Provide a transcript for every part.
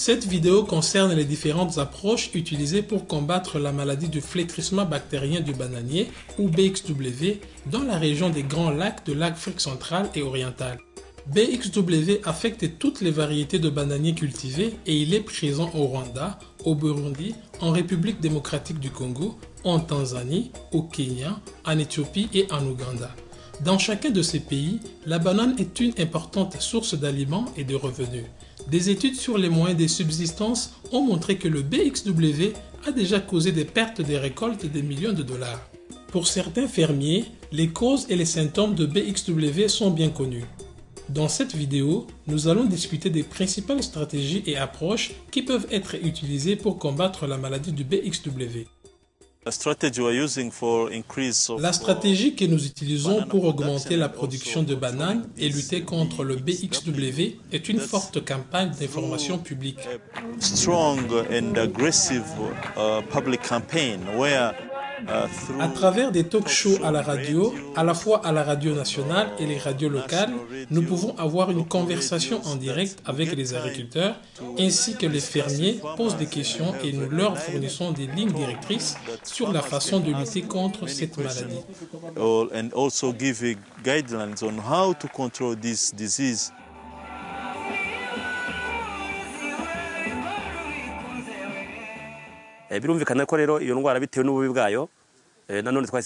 Cette vidéo concerne les différentes approches utilisées pour combattre la maladie du flétrissement bactérien du bananier ou BXW dans la région des Grands Lacs de l'Afrique centrale et orientale. BXW affecte toutes les variétés de bananiers cultivés et il est présent au Rwanda, au Burundi, en République démocratique du Congo, en Tanzanie, au Kenya, en Éthiopie et en Ouganda. Dans chacun de ces pays, la banane est une importante source d'aliments et de revenus. Des études sur les moyens de subsistance ont montré que le BXW a déjà causé des pertes de récoltes de millions de dollars. Pour certains fermiers, les causes et les symptômes de BXW sont bien connus. Dans cette vidéo, nous allons discuter des principales stratégies et approches qui peuvent être utilisées pour combattre la maladie du BXW. La stratégie que nous utilisons pour augmenter la production de bananes et lutter contre le BXW est une forte campagne d'information publique. À travers des talk-shows à la radio, à la fois à la radio nationale et les radios locales, nous pouvons avoir une conversation en direct avec les agriculteurs ainsi que les fermiers posent des questions et nous leur fournissons des lignes directrices sur la façon de lutter contre cette maladie.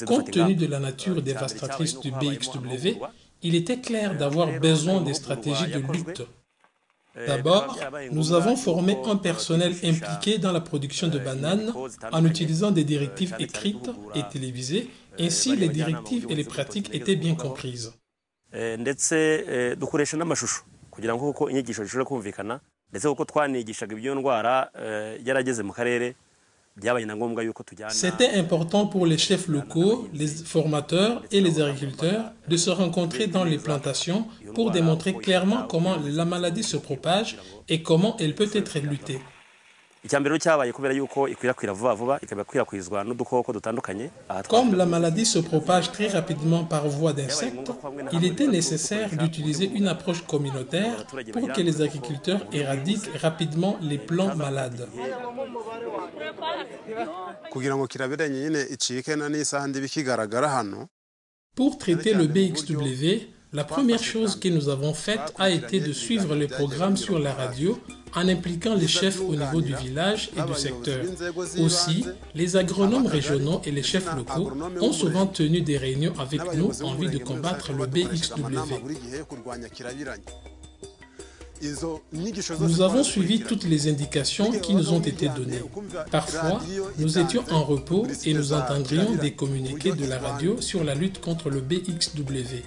Compte tenu de la nature dévastatrice du BXW, il était clair d'avoir besoin des stratégies de lutte. D'abord, nous avons formé un personnel impliqué dans la production de bananes en utilisant des directives écrites et télévisées, ainsi les directives et les pratiques étaient bien comprises. C'était important pour les chefs locaux, les formateurs et les agriculteurs de se rencontrer dans les plantations pour démontrer clairement comment la maladie se propage et comment elle peut être luttée. Comme la maladie se propage très rapidement par voie d'insectes, il était nécessaire d'utiliser une approche communautaire pour que les agriculteurs éradiquent rapidement les plants malades. Pour traiter le BXW, la première chose que nous avons faite a été de suivre les programmes sur la radio en impliquant les chefs au niveau du village et du secteur. Aussi, les agronomes régionaux et les chefs locaux ont souvent tenu des réunions avec nous en vue de combattre le BXW. Nous avons suivi toutes les indications qui nous ont été données. Parfois, nous étions en repos et nous entendrions des communiqués de la radio sur la lutte contre le BXW.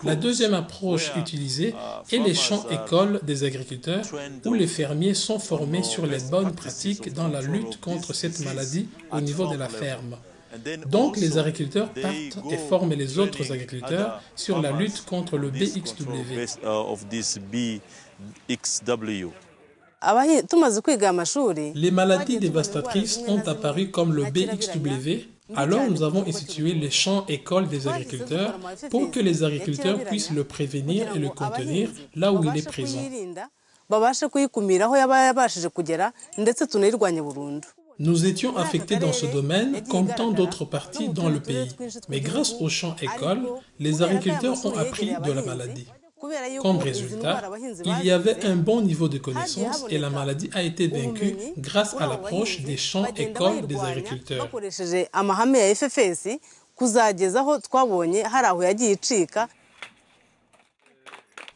La deuxième approche utilisée est les champs-écoles des agriculteurs où les fermiers sont formés sur les bonnes pratiques dans la lutte contre cette maladie au niveau de la ferme. Donc les agriculteurs partent et forment les autres agriculteurs sur la lutte contre le BXW. Les maladies dévastatrices ont apparu comme le BXW. Alors nous avons institué les champs-écoles des agriculteurs pour que les agriculteurs puissent le prévenir et le contenir là où il est présent. Nous étions affectés dans ce domaine comme tant d'autres parties dans le pays. Mais grâce aux champs-écoles, les agriculteurs ont appris de la maladie. Comme résultat, il y avait un bon niveau de connaissance et la maladie a été vaincue grâce à l'approche des champs-écoles des agriculteurs.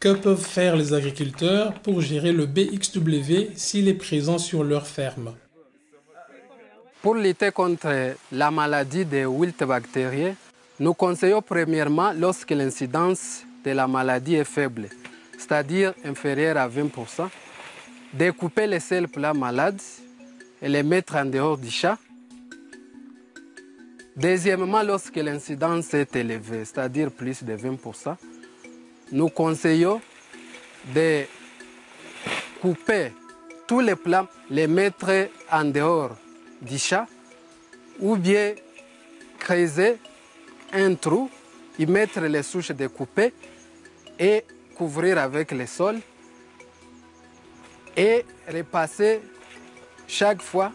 Que peuvent faire les agriculteurs pour gérer le BXW s'il est présent sur leur ferme? Pour lutter contre la maladie des wilt bactériens, nous conseillons premièrement, lorsque l'incidence de la maladie est faible, c'est-à-dire inférieure à 20%, de couper les seuls plants malades et les mettre en dehors du champ. Deuxièmement, lorsque l'incidence est élevée, c'est-à-dire plus de 20%, nous conseillons de couper tous les plants, les mettre en dehors du champ ou bien creuser un trou y mettre les souches découpées et couvrir avec le sol et repasser chaque fois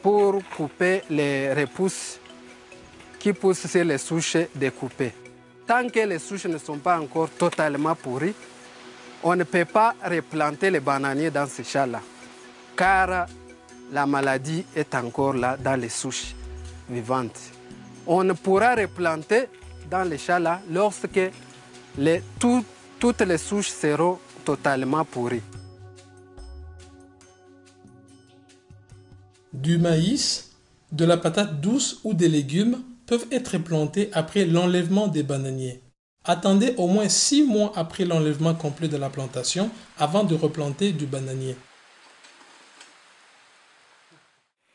pour couper les repousses qui poussent sur les souches découpées. Tant que les souches ne sont pas encore totalement pourries, on ne peut pas replanter les bananiers dans ces champs-là, car la maladie est encore là dans les souches vivantes. On ne pourra replanter dans les champs-là lorsque toutes les souches seront totalement pourries. Du maïs, de la patate douce ou des légumes peuvent être plantés après l'enlèvement des bananiers. Attendez au moins 6 mois après l'enlèvement complet de la plantation avant de replanter du bananier.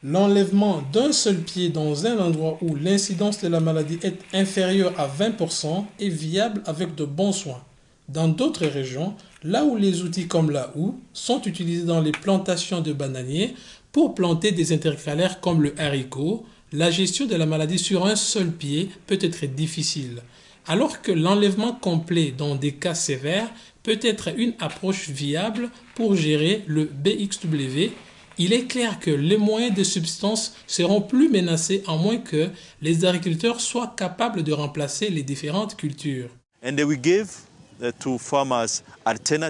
L'enlèvement d'un seul pied dans un endroit où l'incidence de la maladie est inférieure à 20% est viable avec de bons soins. Dans d'autres régions, là où les outils comme la houe sont utilisés dans les plantations de bananiers pour planter des intercalaires comme le haricot, la gestion de la maladie sur un seul pied peut être difficile, alors que l'enlèvement complet dans des cas sévères peut être une approche viable pour gérer le BXW. Il est clair que les moyens de subsistance seront plus menacés à moins que les agriculteurs soient capables de remplacer les différentes cultures.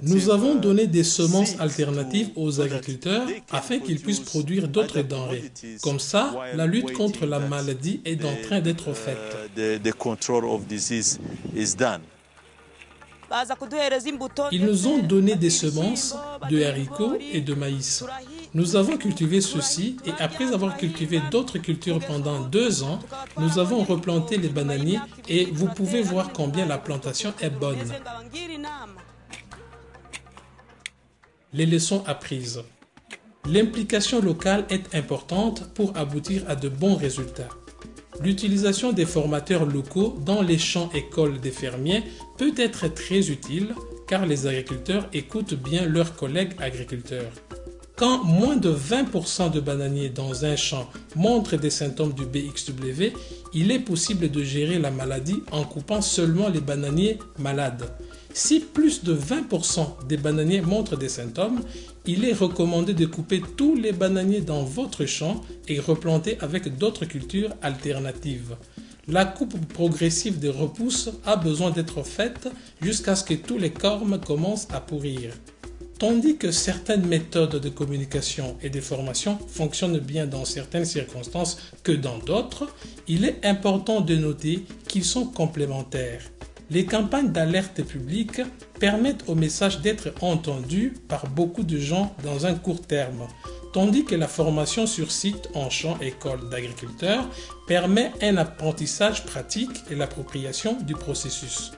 Nous avons donné des semences alternatives aux agriculteurs afin qu'ils puissent produire d'autres denrées. Comme ça, la lutte contre la maladie est en train d'être faite. Ils nous ont donné des semences de haricots et de maïs. Nous avons cultivé ceci et après avoir cultivé d'autres cultures pendant 2 ans, nous avons replanté les bananiers et vous pouvez voir combien la plantation est bonne. Les leçons apprises. L'implication locale est importante pour aboutir à de bons résultats. L'utilisation des formateurs locaux dans les champs-écoles des fermiers peut être très utile car les agriculteurs écoutent bien leurs collègues agriculteurs. Quand moins de 20% de bananiers dans un champ montrent des symptômes du BXW, il est possible de gérer la maladie en coupant seulement les bananiers malades. Si plus de 20% des bananiers montrent des symptômes, il est recommandé de couper tous les bananiers dans votre champ et replanter avec d'autres cultures alternatives. La coupe progressive des repousses a besoin d'être faite jusqu'à ce que tous les cormes commencent à pourrir. Tandis que certaines méthodes de communication et de formation fonctionnent bien dans certaines circonstances que dans d'autres, il est important de noter qu'ils sont complémentaires. Les campagnes d'alerte publique permettent au message d'être entendu par beaucoup de gens dans un court terme, tandis que la formation sur site en champ-école d'agriculteurs permet un apprentissage pratique et l'appropriation du processus.